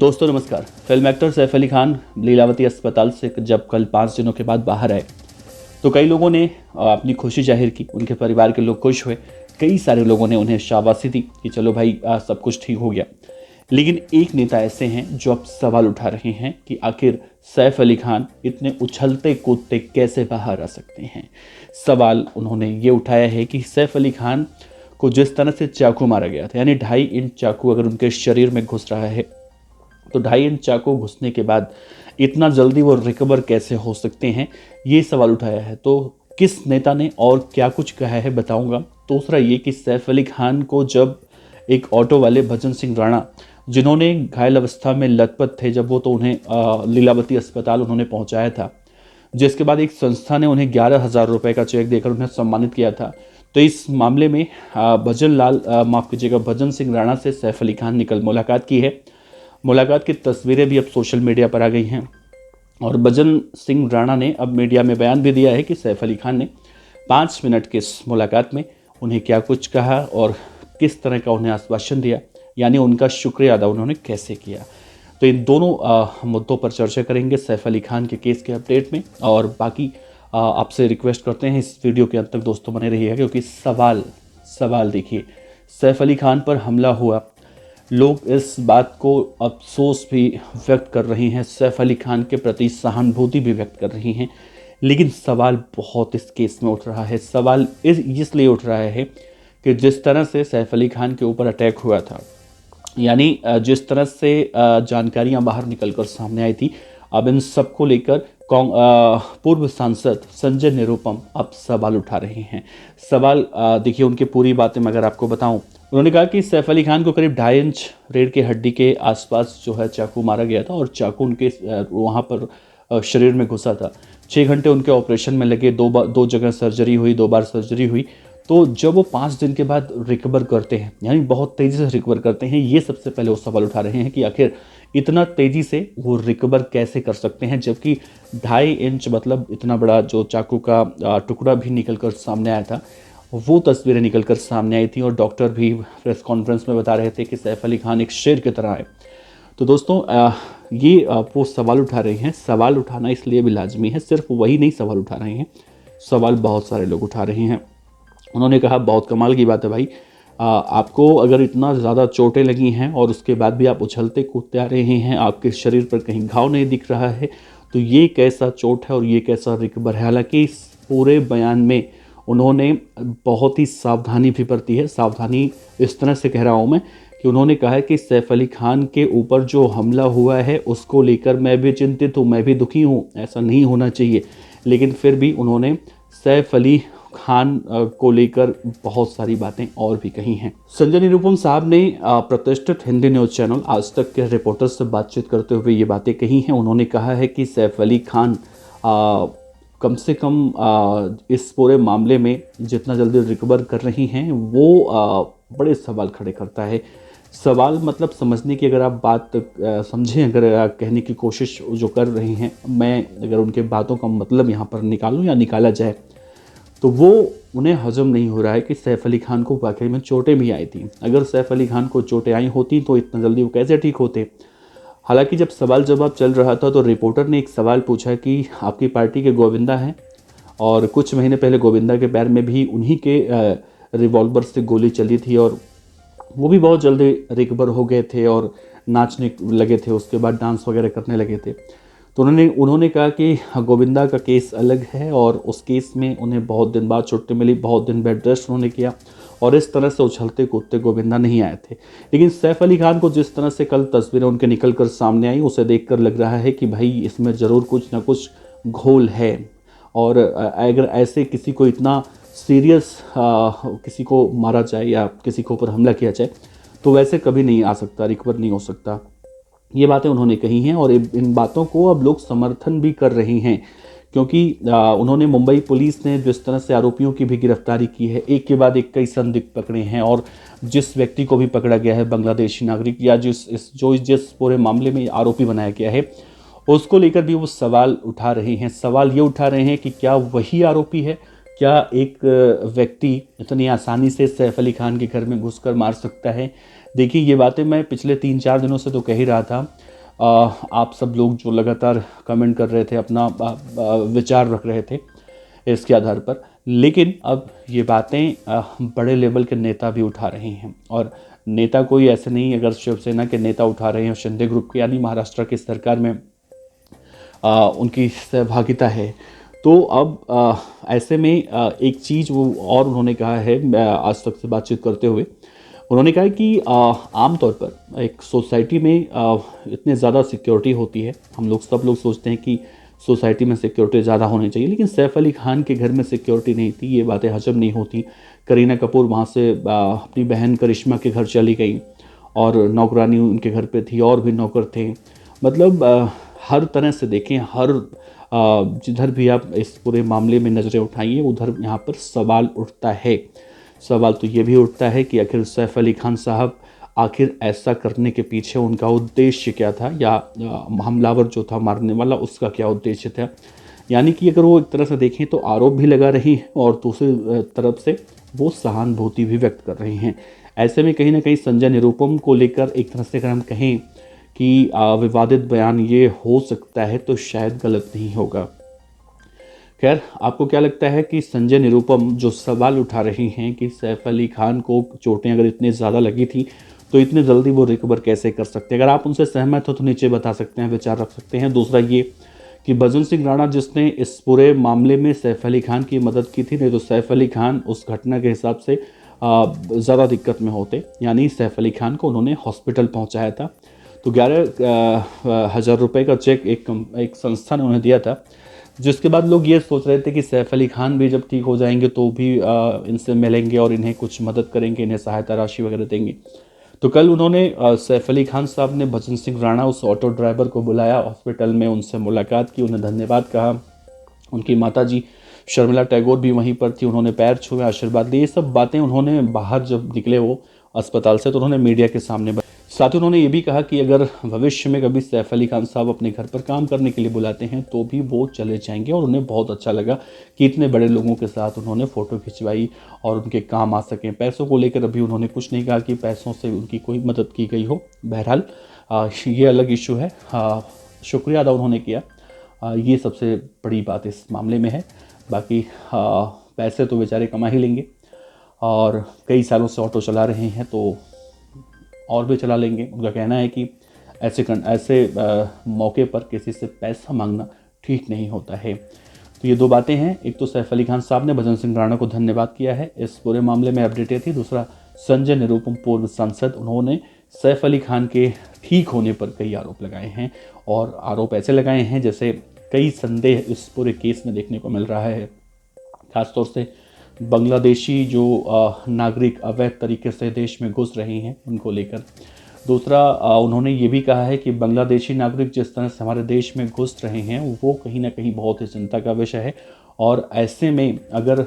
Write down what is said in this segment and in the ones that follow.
दोस्तों नमस्कार। Film actor Saif Ali Khan Lilavati अस्पताल से जब कल 5 दिनों के बाद बाहर आए तो कई लोगों ने अपनी खुशी जाहिर की। उनके परिवार के लोग खुश हुए। कई सारे लोगों ने उन्हें शाबाशी दी कि चलो भाई सब कुछ ठीक हो गया। लेकिन एक नेता ऐसे हैं जो अब सवाल उठा रहे हैं कि आखिर सैफ अली खान इतने उछलते कूदते कैसे बाहर आ सकते हैं। सवाल उन्होंने ये उठाया है कि सैफ अली खान को जिस तरह से चाकू मारा गया था, यानी 2.5 इंच चाकू अगर उनके शरीर में घुस रहा है तो 2.5 इंच चाकू घुसने के बाद इतना जल्दी वो रिकवर कैसे हो सकते हैं, ये सवाल उठाया है। तो किस नेता ने और क्या कुछ कहा है बताऊंगा। दूसरा ये कि सैफ अली खान को जब एक ऑटो वाले भजन सिंह राणा, जिन्होंने घायल अवस्था में लथपथ थे, जब वो तो उन्हें लीलावती अस्पताल उन्होंने पहुंचाया था, जिसके बाद एक संस्था ने उन्हें 11,000 रुपये का चेक देकर उन्हें सम्मानित किया था। तो इस मामले में भजन सिंह राणा से सैफ अली खान ने कल मुलाकात की है। मुलाकात की तस्वीरें भी अब सोशल मीडिया पर आ गई हैं और भजन सिंह राणा ने अब मीडिया में बयान भी दिया है कि सैफ अली खान ने 5 मिनट की इस मुलाकात में उन्हें क्या कुछ कहा और किस तरह का उन्हें आश्वासन दिया, यानी उनका शुक्रिया अदा उन्होंने कैसे किया। तो इन दोनों मुद्दों पर चर्चा करेंगे सैफ अली खान के केस के अपडेट में। और बाकी आपसे रिक्वेस्ट करते हैं इस वीडियो के अंत तक दोस्तों बने रहिएगा, क्योंकि सवाल देखिए, सैफ अली खान पर हमला हुआ, लोग इस बात को अफसोस भी व्यक्त कर रहे हैं, सैफ अली खान के प्रति सहानुभूति भी व्यक्त कर रही हैं। लेकिन सवाल बहुत इस केस में उठ रहा है। सवाल इसलिए उठ रहा है कि जिस तरह से सैफ अली खान के ऊपर अटैक हुआ था, यानी जिस तरह से जानकारियां बाहर निकलकर सामने आई थी, अब इन सबको लेकर पूर्व सांसद संजय निरुपम अब सवाल उठा रहे हैं। सवाल देखिए, उनकी पूरी बातें मैं अगर आपको बताऊं, उन्होंने कहा कि सैफ अली खान को करीब 2.5 इंच रीढ़ की हड्डी के आसपास जो है चाकू मारा गया था और चाकू उनके वहाँ पर शरीर में घुसा था। 6 घंटे उनके ऑपरेशन में लगे, 2 जगह सर्जरी हुई, 2 बार सर्जरी हुई। तो जब वो 5 दिन के बाद रिकवर करते हैं, यानी बहुत तेज़ी से रिकवर करते हैं, ये सबसे पहले वो सवाल उठा रहे हैं कि आखिर इतना तेज़ी से वो रिकवर कैसे कर सकते हैं, जबकि 2.5 इंच मतलब इतना बड़ा जो चाकू का टुकड़ा भी निकल कर सामने आया था, वो तस्वीरें निकल कर सामने आई थी और डॉक्टर भी प्रेस कॉन्फ्रेंस में बता रहे थे कि सैफ अली खान एक शेर की तरह आए। तो दोस्तों ये वो सवाल उठा रहे हैं। सवाल उठाना इसलिए भी लाजमी है, सिर्फ वही नहीं सवाल उठा रहे हैं, सवाल बहुत सारे लोग उठा रहे हैं। उन्होंने कहा बहुत कमाल की बात है भाई, आपको अगर इतना ज़्यादा चोटें लगी हैं और उसके बाद भी आप उछलते कूदते आ रहे हैं, आपके शरीर पर कहीं घाव नहीं दिख रहा है, तो ये कैसा चोट है और ये कैसा रिकवर है। हालांकि इस पूरे बयान में उन्होंने बहुत ही सावधानी भी बरती है। सावधानी इस तरह से कह रहा हूँ मैं कि उन्होंने कहा है कि सैफ अली खान के ऊपर जो हमला हुआ है उसको लेकर मैं भी चिंतित हूँ, मैं भी दुखी हूँ, ऐसा नहीं होना चाहिए। लेकिन फिर भी उन्होंने सैफ अली खान को लेकर बहुत सारी बातें और भी कही हैं। संजय निरुपम साहब ने प्रतिष्ठित हिंदी न्यूज़ चैनल आज तक के रिपोर्टर से बातचीत करते हुए ये बातें कही हैं। उन्होंने कहा है कि सैफ अली खान कम से कम इस पूरे मामले में जितना जल्दी रिकवर कर रही हैं वो बड़े सवाल खड़े करता है। सवाल मतलब समझने की अगर आप बात समझें, अगर कहने की कोशिश जो कर रही हैं, मैं अगर उनके बातों का मतलब यहाँ पर निकालूँ या निकाला जाए तो वो उन्हें हजम नहीं हो रहा है कि सैफ अली खान को वाकई में चोटें भी आई थी। अगर सैफ अली खान को चोटें आई होती तो इतना जल्दी वो कैसे ठीक होते। हालांकि जब सवाल जवाब चल रहा था तो रिपोर्टर ने एक सवाल पूछा कि आपकी पार्टी के गोविंदा हैं, और कुछ महीने पहले गोविंदा के पैर में भी उन्हीं के रिवॉल्वर से गोली चली थी और वो भी बहुत जल्दी रिकवर हो गए थे और नाचने लगे थे, उसके बाद डांस वगैरह करने लगे थे। तो उन्होंने कहा कि गोविंदा का केस अलग है और उस केस में उन्हें बहुत दिन बाद छुट्टी मिली, बहुत दिन बेड रेस्ट उन्होंने किया और इस तरह से उछलते कूदते गोविंदा नहीं आए थे। लेकिन सैफ अली खान को जिस तरह से कल तस्वीरें उनके निकल कर सामने आई, उसे देखकर लग रहा है कि भाई इसमें ज़रूर कुछ ना कुछ घोल है। और अगर ऐसे किसी को इतना सीरियस किसी को मारा जाए या किसी के ऊपर हमला किया जाए तो वैसे कभी नहीं आ सकता, रिकवर नहीं हो सकता। ये बातें उन्होंने कही हैं और इन बातों को अब लोग समर्थन भी कर रहे हैं, क्योंकि उन्होंने मुंबई पुलिस ने जिस तरह से आरोपियों की भी गिरफ्तारी की है, एक के बाद एक कई संदिग्ध पकड़े हैं और जिस व्यक्ति को भी पकड़ा गया है बांग्लादेशी नागरिक या जिस पूरे मामले में आरोपी बनाया गया है, उसको लेकर भी वो सवाल उठा रहे हैं। सवाल ये उठा रहे हैं कि क्या वही आरोपी है, क्या एक व्यक्ति इतनी आसानी से सैफ अली खान के घर में घुसकर मार सकता है। देखिए ये बातें मैं पिछले 3-4 दिनों से तो कह ही रहा था। आप सब लोग जो लगातार कमेंट कर रहे थे, अपना विचार रख रहे थे इसके आधार पर। लेकिन अब ये बातें बड़े लेवल के नेता भी उठा रहे हैं, और नेता कोई ऐसे नहीं, अगर शिवसेना के नेता उठा रहे हैं, शिंदे ग्रुप के यानी महाराष्ट्र की सरकार में उनकी सहभागिता है, तो अब ऐसे में एक चीज़ वो और उन्होंने कहा है आज तक से बातचीत करते हुए, उन्होंने कहा कि आमतौर पर एक सोसाइटी में इतने ज़्यादा सिक्योरिटी होती है, हम लोग सब लोग सोचते हैं कि सोसाइटी में सिक्योरिटी ज़्यादा होनी चाहिए, लेकिन सैफ अली खान के घर में सिक्योरिटी नहीं थी, ये बातें हजम नहीं होती। करीना कपूर वहाँ से अपनी बहन करिश्मा के घर चली गई और नौकरानी उनके घर पे थी और भी नौकर थे। मतलब हर तरह से देखें, हर जिधर भी आप इस पूरे मामले में नज़रें उठाइए, उधर यहाँ पर सवाल उठता है। सवाल तो ये भी उठता है कि आखिर सैफ अली खान साहब आखिर ऐसा करने के पीछे उनका उद्देश्य क्या था, या हमलावर जो था मारने वाला उसका क्या उद्देश्य था। यानी कि अगर वो एक तरह से देखें तो आरोप भी लगा रही है और दूसरी तरफ से वो सहानुभूति भी व्यक्त कर रही हैं। ऐसे में कहीं ना कहीं संजय निरुपम को लेकर एक तरह से अगर हम कहें कि विवादित बयान ये हो सकता है तो शायद गलत नहीं होगा। खैर, आपको क्या लगता है कि संजय निरुपम जो सवाल उठा रही हैं कि सैफ अली खान को चोटें अगर इतनी ज़्यादा लगी थी तो इतनी जल्दी वो रिकवर कैसे कर सकते हैं, अगर आप उनसे सहमत हो तो नीचे बता सकते हैं, विचार रख सकते हैं। दूसरा ये कि भजन सिंह राणा जिसने इस पूरे मामले में सैफ अली खान की मदद की थी, नहीं तो सैफ अली खान उस घटना के हिसाब से ज़्यादा दिक्कत में होते, यानी सैफ अली खान को उन्होंने हॉस्पिटल पहुंचाया था। तो 11,000 रुपये का चेक एक संस्था ने उन्हें दिया था, जिसके बाद लोग ये सोच रहे थे कि सैफ अली खान भी जब ठीक हो जाएंगे तो भी इनसे मिलेंगे और इन्हें कुछ मदद करेंगे, इन्हें सहायता राशि वगैरह देंगे। तो कल उन्होंने सैफ अली खान साहब ने भजन सिंह राणा उस ऑटो ड्राइवर को बुलाया हॉस्पिटल में, उनसे मुलाकात की, उन्हें धन्यवाद कहा। उनकी माताजी शर्मिला टैगोर भी वहीं पर थी, उन्होंने पैर छुए, आशीर्वाद दिए। ये सब बातें उन्होंने बाहर जब निकले वो अस्पताल से तो उन्होंने मीडिया के सामने। साथ ही उन्होंने ये भी कहा कि अगर भविष्य में कभी सैफ अली खान साहब अपने घर पर काम करने के लिए बुलाते हैं तो भी वो चले जाएंगे, और उन्हें बहुत अच्छा लगा कि इतने बड़े लोगों के साथ उन्होंने फ़ोटो खिंचवाई और उनके काम आ सकें। पैसों को लेकर अभी उन्होंने कुछ नहीं कहा कि पैसों से उनकी कोई मदद की गई हो। बहरहाल ये अलग इशू है, शुक्रिया अदा उन्होंने किया, ये सबसे बड़ी बात इस मामले में है। बाकी पैसे तो बेचारे कमा ही लेंगे, और कई सालों से ऑटो चला रहे हैं तो और भी चला लेंगे। उनका कहना है कि ऐसे मौके पर किसी से पैसा मांगना ठीक नहीं होता है। तो ये दो बातें हैं, एक तो सैफ अली खान साहब ने भजन सिंह राणा को धन्यवाद किया है इस पूरे मामले में, अपडेट ये थी। दूसरा, संजय निरुपम पूर्व सांसद, उन्होंने सैफ अली खान के ठीक होने पर कई आरोप लगाए हैं, और आरोप ऐसे लगाए हैं जैसे कई संदेह इस पूरे केस में देखने को मिल रहा है। खासतौर से बांग्लादेशी जो नागरिक अवैध तरीके से देश में घुस रहे हैं उनको लेकर। दूसरा, उन्होंने ये भी कहा है कि बांग्लादेशी नागरिक जिस तरह से हमारे देश में घुस रहे हैं वो कहीं ना कहीं बहुत ही चिंता का विषय है, और ऐसे में अगर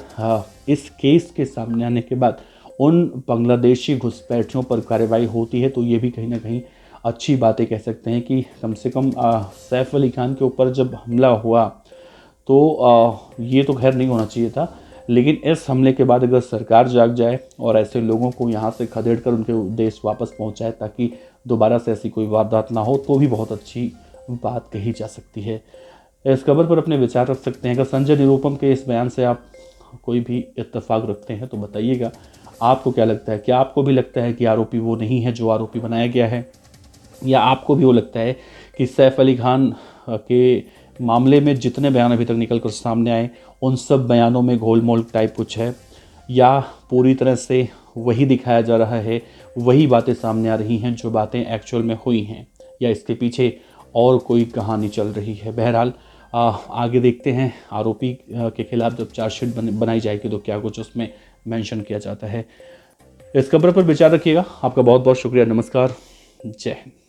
इस केस के सामने आने के बाद उन बांग्लादेशी घुसपैठियों पर कार्रवाई होती है तो ये भी कहीं ना कहीं अच्छी बातें कह सकते हैं कि कम से कम सैफ अली खान के ऊपर जब हमला हुआ तो ये तो खैर नहीं होना चाहिए था, लेकिन इस हमले के बाद अगर सरकार जाग जाए और ऐसे लोगों को यहाँ से खदेड़ कर उनके देश वापस पहुँचाए ताकि दोबारा से ऐसी कोई वारदात ना हो, तो भी बहुत अच्छी बात कही जा सकती है। इस खबर पर अपने विचार रख सकते हैं। अगर संजय निरुपम के इस बयान से आप कोई भी इत्तेफाक रखते हैं तो बताइएगा, आपको क्या लगता है? क्या आपको भी लगता है कि आरोपी वो नहीं है जो आरोपी बनाया गया है, या आपको भी वो लगता है कि सैफ अली खान के मामले में जितने बयान अभी तक निकल कर सामने आए उन सब बयानों में गोलमोल टाइप कुछ है, या पूरी तरह से वही दिखाया जा रहा है, वही बातें सामने आ रही हैं जो बातें एक्चुअल में हुई हैं, या इसके पीछे और कोई कहानी चल रही है? बहरहाल आगे देखते हैं, आरोपी के खिलाफ जब चार्जशीट बनाई जाएगी तो क्या कुछ उसमें मेंशन किया जाता है। इस खबर पर विचार रखिएगा। आपका बहुत बहुत शुक्रिया। नमस्कार, जय हिंद।